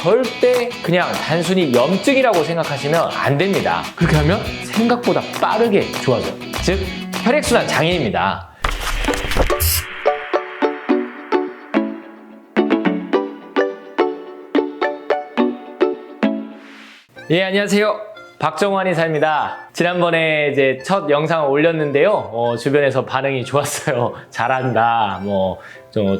절대 그냥 단순히 염증이라고 생각하시면 안 됩니다. 그렇게 하면 생각보다 빠르게 좋아져요. 즉, 혈액순환 장애입니다. 예, 안녕하세요. 박정환 의사입니다. 지난번에 이제 첫 영상을 올렸는데요. 주변에서 반응이 좋았어요. 잘한다.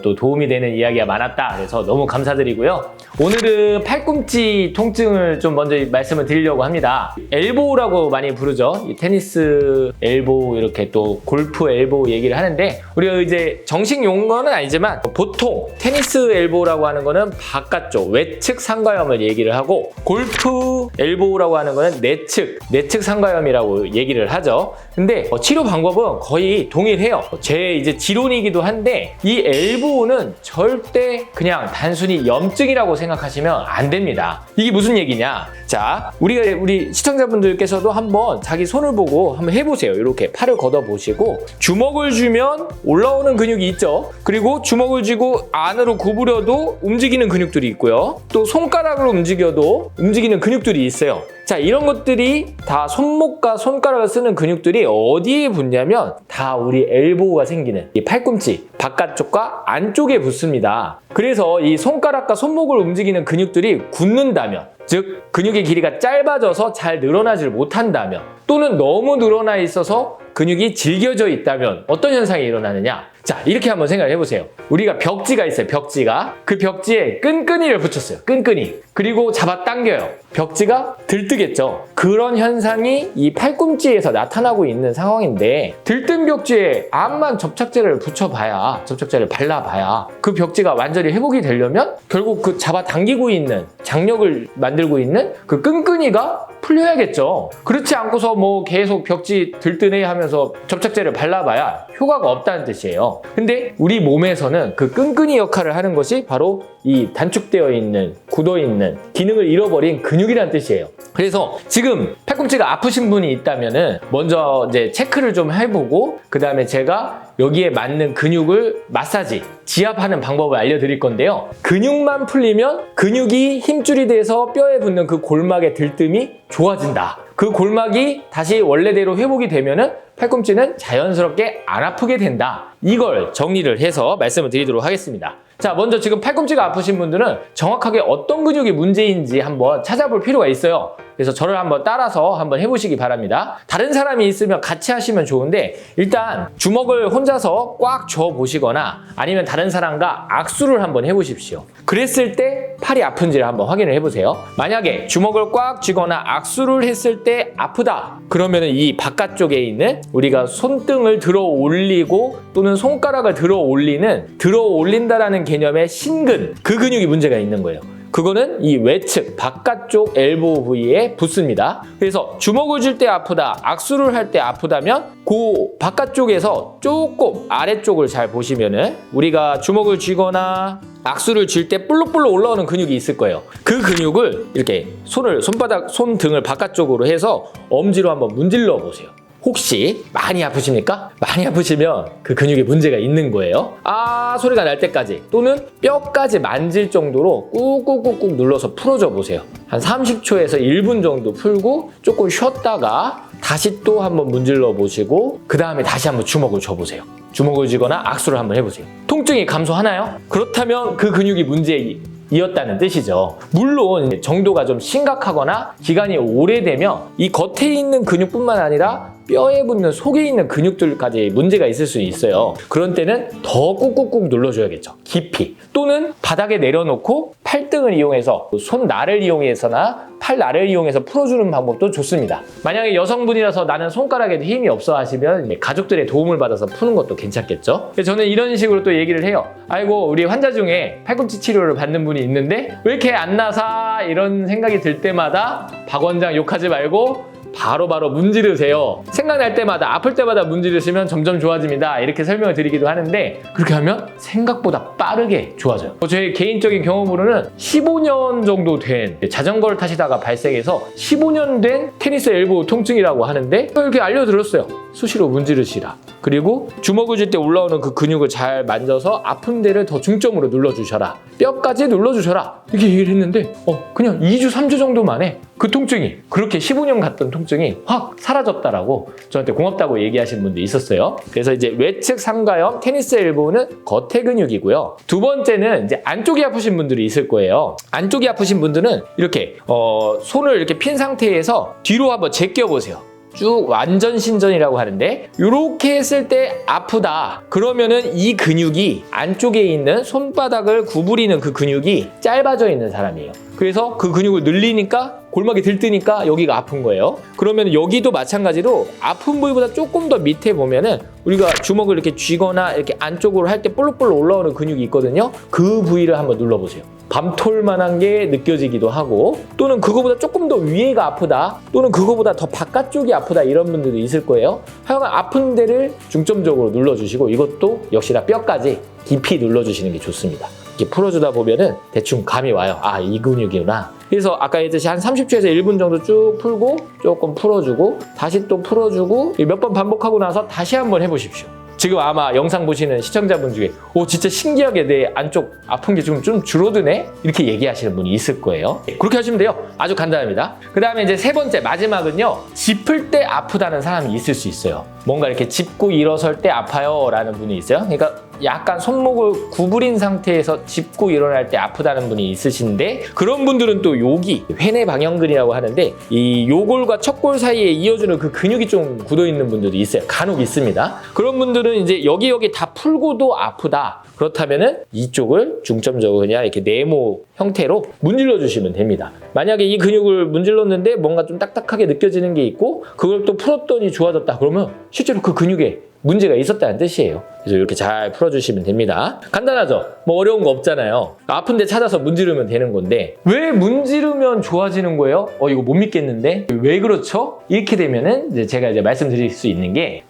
또 도움이 되는 이야기가 많았다. 그래서 너무 감사드리고요. 오늘은 팔꿈치 통증을 좀 먼저 말씀을 드리려고 합니다. 엘보우라고 많이 부르죠. 이 테니스 엘보우, 이렇게 또 골프 엘보우 얘기를 하는데, 우리가 이제 정식 용어는 아니지만 보통 테니스 엘보우라고 하는 거는 바깥쪽 외측 상가염을 얘기를 하고, 골프 엘보우라고 하는 거는 내측 상가염이라고 얘기를 하죠. 근데 치료 방법은 거의 동일해요. 제 이제 지론이기도 한데, 이 엘보우는 절대 그냥 단순히 염증이라고 생각하시면 안 됩니다. 이게 무슨 얘기냐? 자, 우리 시청자분들께서도 한번 자기 손을 보고 한번 해보세요. 이렇게 팔을 걷어 보시고, 주먹을 쥐면 올라오는 근육이 있죠. 그리고 주먹을 쥐고 안으로 구부려도 움직이는 근육들이 있고요. 또 손가락으로 움직여도 움직이는 근육들이 있어요. 자, 이런 것들이 다 손목과 손가락을 쓰는 근육들이 어디에 붙냐면 다 우리 엘보우가 생기는 이 팔꿈치 바깥쪽과 안쪽에 붙습니다. 그래서 이 손가락과 손목을 움직이는 근육들이 굳는다면, 즉 근육의 길이가 짧아져서 잘 늘어나질 못한다면, 또는 너무 늘어나 있어서 근육이 질겨져 있다면 어떤 현상이 일어나느냐? 자, 이렇게 한번 생각을 해보세요. 우리가 벽지가 있어요. 벽지가. 그 벽지에 끈끈이를 붙였어요. 끈끈이. 그리고 잡아당겨요. 벽지가 들뜨겠죠. 그런 현상이 이 팔꿈치에서 나타나고 있는 상황인데, 들뜬 벽지에 암만 접착제를 붙여봐야, 접착제를 발라봐야 그 벽지가 완전히 회복이 되려면 결국 그 잡아당기고 있는, 장력을 만들고 있는 그 끈끈이가 풀려야겠죠. 그렇지 않고서 계속 벽지 들뜨네 하면서 접착제를 발라봐야 효과가 없다는 뜻이에요. 근데 우리 몸에서는 그 끈끈이 역할을 하는 것이 바로 이 단축되어 있는, 굳어 있는, 기능을 잃어버린 근육이라는 뜻이에요. 그래서 지금 팔꿈치가 아프신 분이 있다면은 먼저 이제 체크를 좀 해보고, 그 다음에 제가 여기에 맞는 근육을 마사지, 지압하는 방법을 알려드릴 건데요. 근육만 풀리면 근육이 힘줄이 돼서 뼈에 붙는 그 골막의 들뜸이 좋아진다. 그 골막이 다시 원래대로 회복이 되면은 팔꿈치는 자연스럽게 안 아프게 된다. 이걸 정리를 해서 말씀을 드리도록 하겠습니다. 자, 먼저 지금 팔꿈치가 아프신 분들은 정확하게 어떤 근육이 문제인지 한번 찾아볼 필요가 있어요. 그래서 저를 한번 따라서 한번 해보시기 바랍니다. 다른 사람이 있으면 같이 하시면 좋은데, 일단 주먹을 혼자서 꽉 쥐어 보시거나 아니면 다른 사람과 악수를 한번 해보십시오. 그랬을 때 팔이 아픈지를 한번 확인을 해보세요. 만약에 주먹을 꽉 쥐거나 악수를 했을 때 아프다, 그러면은 이 바깥쪽에 있는, 우리가 손등을 들어 올리고 또는 손가락을 들어 올린다라는 개념의 신근, 그 근육이 문제가 있는 거예요. 그거는 이 외측 바깥쪽 엘보우 부위에 붙습니다. 그래서 주먹을 쥘 때 아프다, 악수를 할 때 아프다면 그 바깥쪽에서 조금 아래쪽을 잘 보시면은, 우리가 주먹을 쥐거나 악수를 쥘 때 볼록볼록 올라오는 근육이 있을 거예요. 그 근육을 이렇게 손등을 바깥쪽으로 해서 엄지로 한번 문질러 보세요. 혹시 많이 아프십니까? 많이 아프시면 그 근육에 문제가 있는 거예요. 아 소리가 날 때까지, 또는 뼈까지 만질 정도로 꾹꾹꾹꾹 눌러서 풀어줘 보세요. 한 30초에서 1분 정도 풀고 조금 쉬었다가 다시 또 한번 문질러 보시고, 그 다음에 다시 한번 주먹을 쥐어보세요. 주먹을 쥐거나 악수를 한번 해보세요. 통증이 감소하나요? 그렇다면 그 근육이 문제이었다는 뜻이죠. 물론 정도가 좀 심각하거나 기간이 오래되면 이 겉에 있는 근육뿐만 아니라 뼈에 붙는 속에 있는 근육들까지 문제가 있을 수 있어요. 그런 때는 더 꾹꾹꾹 눌러줘야겠죠. 깊이. 또는 바닥에 내려놓고 팔등을 이용해서, 손날을 이용해서나 팔날을 이용해서 풀어주는 방법도 좋습니다. 만약에 여성분이라서 나는 손가락에 힘이 없어 하시면 가족들의 도움을 받아서 푸는 것도 괜찮겠죠. 저는 이런 식으로 또 얘기를 해요. 아이고, 우리 환자 중에 팔꿈치 치료를 받는 분이 있는데 왜 이렇게 안 나사, 이런 생각이 들 때마다 박 원장 욕하지 말고 바로바로 문지르세요. 생각날 때마다 아플 때마다 문지르시면 점점 좋아집니다. 이렇게 설명을 드리기도 하는데 그렇게 하면 생각보다 빠르게 좋아져요. 제 개인적인 경험으로는 15년 정도 된 자전거를 타시다가 발생해서 15년 된 테니스 엘보 통증이라고 하는데 이렇게 알려드렸어요. 수시로 문지르시라. 그리고 주먹을 쥘 때 올라오는 그 근육을 잘 만져서 아픈 데를 더 중점으로 눌러주셔라. 뼈까지 눌러주셔라. 이렇게 얘기를 했는데 그냥 2주, 3주 정도 만에 그 통증이 그렇게 15년 갔던 통증이 확 사라졌다라고 저한테 고맙다고 얘기하신 분도 있었어요. 그래서 이제 외측 삼가형 테니스 엘보는 겉의 근육이고요. 두 번째는 이제 안쪽이 아프신 분들이 있을 거예요. 안쪽이 아프신 분들은 이렇게 손을 이렇게 핀 상태에서 뒤로 한번 제껴 보세요. 쭉 완전 신전이라고 하는데 이렇게 했을 때 아프다 그러면은 이 근육이 안쪽에 있는 손바닥을 구부리는 그 근육이 짧아져 있는 사람이에요. 그래서 그 근육을 늘리니까 골막이 들뜨니까 여기가 아픈 거예요. 그러면 여기도 마찬가지로 아픈 부위보다 조금 더 밑에 보면은 우리가 주먹을 이렇게 쥐거나 이렇게 안쪽으로 할 때 볼록볼록 올라오는 근육이 있거든요. 그 부위를 한번 눌러보세요. 밤톨만한 게 느껴지기도 하고 또는 그거보다 조금 더 위에가 아프다 또는 그거보다 더 바깥쪽이 아프다 이런 분들도 있을 거예요. 하여간 아픈 데를 중점적으로 눌러주시고 이것도 역시나 뼈까지 깊이 눌러주시는 게 좋습니다. 이렇게 풀어주다 보면은 대충 감이 와요. 아, 이 근육이구나. 그래서 아까 했듯이 한 30초에서 1분 정도 쭉 풀고 조금 풀어주고 다시 또 풀어주고 몇 번 반복하고 나서 다시 한번 해보십시오. 지금 아마 영상 보시는 시청자분 중에 진짜 신기하게 내 안쪽 아픈 게 좀 줄어드네? 이렇게 얘기하시는 분이 있을 거예요. 그렇게 하시면 돼요. 아주 간단합니다. 그 다음에 이제 세 번째 마지막은요. 짚을 때 아프다는 사람이 있을 수 있어요. 뭔가 이렇게 짚고 일어설 때 아파요 라는 분이 있어요. 그러니까 약간 손목을 구부린 상태에서 짚고 일어날 때 아프다는 분이 있으신데 그런 분들은 또 여기 회내 방형근이라고 하는데 이 요골과 척골 사이에 이어주는 그 근육이 좀 굳어있는 분들도 있어요. 간혹 있습니다. 그런 분들은 이제 여기 다 풀고도 아프다. 그렇다면은 이쪽을 중점적으로 그냥 이렇게 네모 형태로 문질러 주시면 됩니다. 만약에 이 근육을 문질렀는데 뭔가 좀 딱딱하게 느껴지는 게 있고 그걸 또 풀었더니 좋아졌다. 그러면 실제로 그 근육에 문제가 있었다는 뜻이에요. 그래서 이렇게 잘 풀어주시면 됩니다. 간단하죠? 뭐 어려운 거 없잖아요. 아픈 데 찾아서 문지르면 되는 건데 왜 문지르면 좋아지는 거예요? 이거 못 믿겠는데? 왜 그렇죠? 이렇게 되면은 이제 제가 말씀드릴 수 있는 게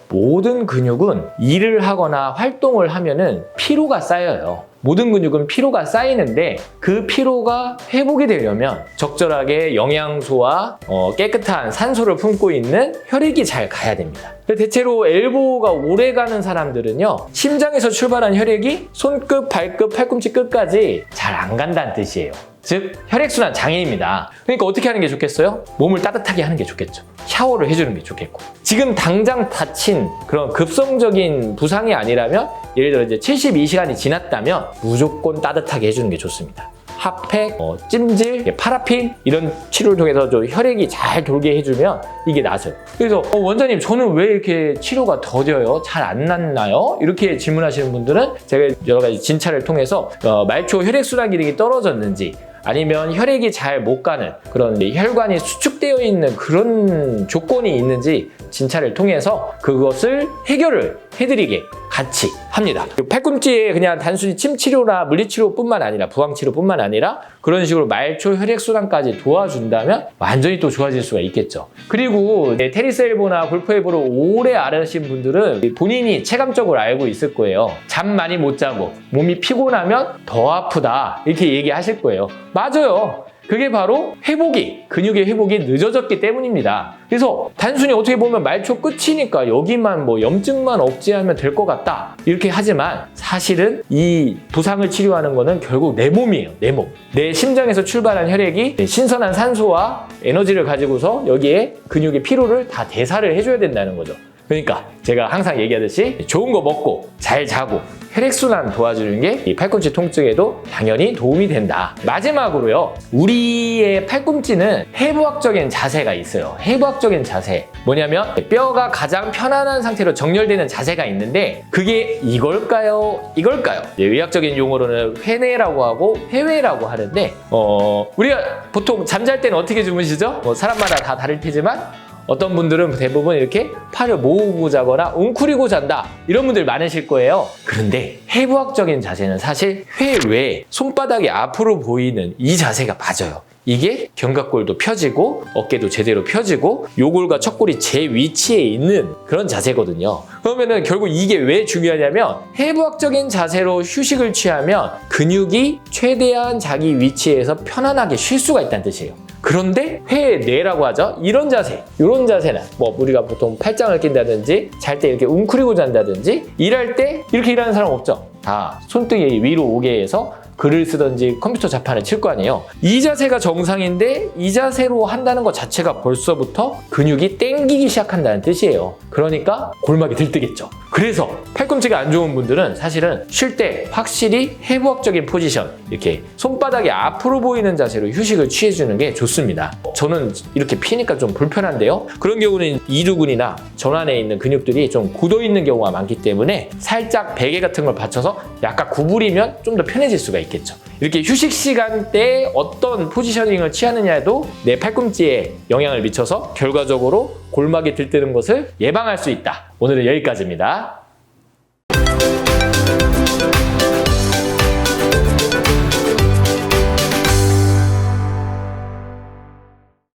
모든 근육은 일을 하거나 활동을 하면은 피로가 쌓여요. 모든 근육은 피로가 쌓이는데 그 피로가 회복이 되려면 적절하게 영양소와 깨끗한 산소를 품고 있는 혈액이 잘 가야 됩니다. 대체로 엘보가 오래 가는 사람들은요. 심장에서 출발한 혈액이 손끝, 발끝, 팔꿈치 끝까지 잘 안 간다는 뜻이에요. 즉 혈액순환 장애입니다. 그러니까 어떻게 하는 게 좋겠어요? 몸을 따뜻하게 하는 게 좋겠죠. 샤워를 해주는 게 좋겠고 지금 당장 다친 그런 급성적인 부상이 아니라면 예를 들어 이제 72시간이 지났다면 무조건 따뜻하게 해주는 게 좋습니다. 핫팩, 찜질, 파라핀 이런 치료를 통해서 좀 혈액이 잘 돌게 해주면 이게 나아져요. 그래서 원장님 저는 왜 이렇게 치료가 더뎌요? 잘 안 낫나요? 이렇게 질문하시는 분들은 제가 여러 가지 진찰을 통해서 말초 혈액순환 기능이 떨어졌는지 아니면 혈액이 잘 못 가는 그런 혈관이 수축되어 있는 그런 조건이 있는지 진찰을 통해서 그것을 해결을 해드리게 같이 합니다. 팔꿈치에 그냥 단순히 침치료나 물리치료뿐만 아니라 부항치료뿐만 아니라 그런 식으로 말초 혈액순환까지 도와준다면 완전히 또 좋아질 수가 있겠죠. 그리고 테니스 엘보나 골프 엘보를 오래 앓으신 분들은 본인이 체감적으로 알고 있을 거예요. 잠 많이 못 자고 몸이 피곤하면 더 아프다 이렇게 얘기하실 거예요. 맞아요. 그게 바로 근육의 회복이 늦어졌기 때문입니다. 그래서 단순히 어떻게 보면 말초 끝이니까 여기만 염증만 억제하면 될 것 같다 이렇게 하지만 사실은 이 부상을 치료하는 거는 결국 내 몸이에요. 내 몸. 내 심장에서 출발한 혈액이 신선한 산소와 에너지를 가지고서 여기에 근육의 피로를 다 대사를 해줘야 된다는 거죠. 그러니까 제가 항상 얘기하듯이 좋은 거 먹고 잘 자고 혈액순환 도와주는 게 이 팔꿈치 통증에도 당연히 도움이 된다. 마지막으로요. 우리의 팔꿈치는 해부학적인 자세가 있어요. 해부학적인 자세. 뭐냐면 뼈가 가장 편안한 상태로 정렬되는 자세가 있는데 그게 이걸까요? 이걸까요? 의학적인 용어로는 회내라고 하고 회외라고 하는데 우리가 보통 잠잘 때는 어떻게 주무시죠? 사람마다 다 다를 테지만 어떤 분들은 대부분 이렇게 팔을 모으고 자거나 웅크리고 잔다 이런 분들 많으실 거예요. 그런데 해부학적인 자세는 사실 회 외에 손바닥이 앞으로 보이는 이 자세가 맞아요. 이게 견갑골도 펴지고 어깨도 제대로 펴지고 요골과 척골이 제 위치에 있는 그런 자세거든요. 그러면은 결국 이게 왜 중요하냐면 해부학적인 자세로 휴식을 취하면 근육이 최대한 자기 위치에서 편안하게 쉴 수가 있다는 뜻이에요. 그런데 회내라고 하죠. 이런 자세, 이런 자세는 뭐 우리가 보통 팔짱을 낀다든지 잘 때 이렇게 웅크리고 잔다든지 일할 때 이렇게 일하는 사람 없죠. 다 손등이 위로 오게 해서 글을 쓰든지 컴퓨터 자판을 칠 거 아니에요. 이 자세가 정상인데 이 자세로 한다는 것 자체가 벌써부터 근육이 땡기기 시작한다는 뜻이에요. 그러니까 골막이 들뜨겠죠. 그래서 팔꿈치가 안 좋은 분들은 사실은 쉴 때 확실히 해부학적인 포지션, 이렇게 손바닥이 앞으로 보이는 자세로 휴식을 취해주는 게 좋습니다. 저는 이렇게 피니까 좀 불편한데요. 그런 경우는 이두근이나 전완에 있는 근육들이 좀 굳어있는 경우가 많기 때문에 살짝 베개 같은 걸 받쳐서 약간 구부리면 좀 더 편해질 수가 있겠죠. 이렇게 휴식 시간 때 어떤 포지셔닝을 취하느냐에도 내 팔꿈치에 영향을 미쳐서 결과적으로 골막이 들뜨는 것을 예방할 수 있다. 오늘은 여기까지입니다.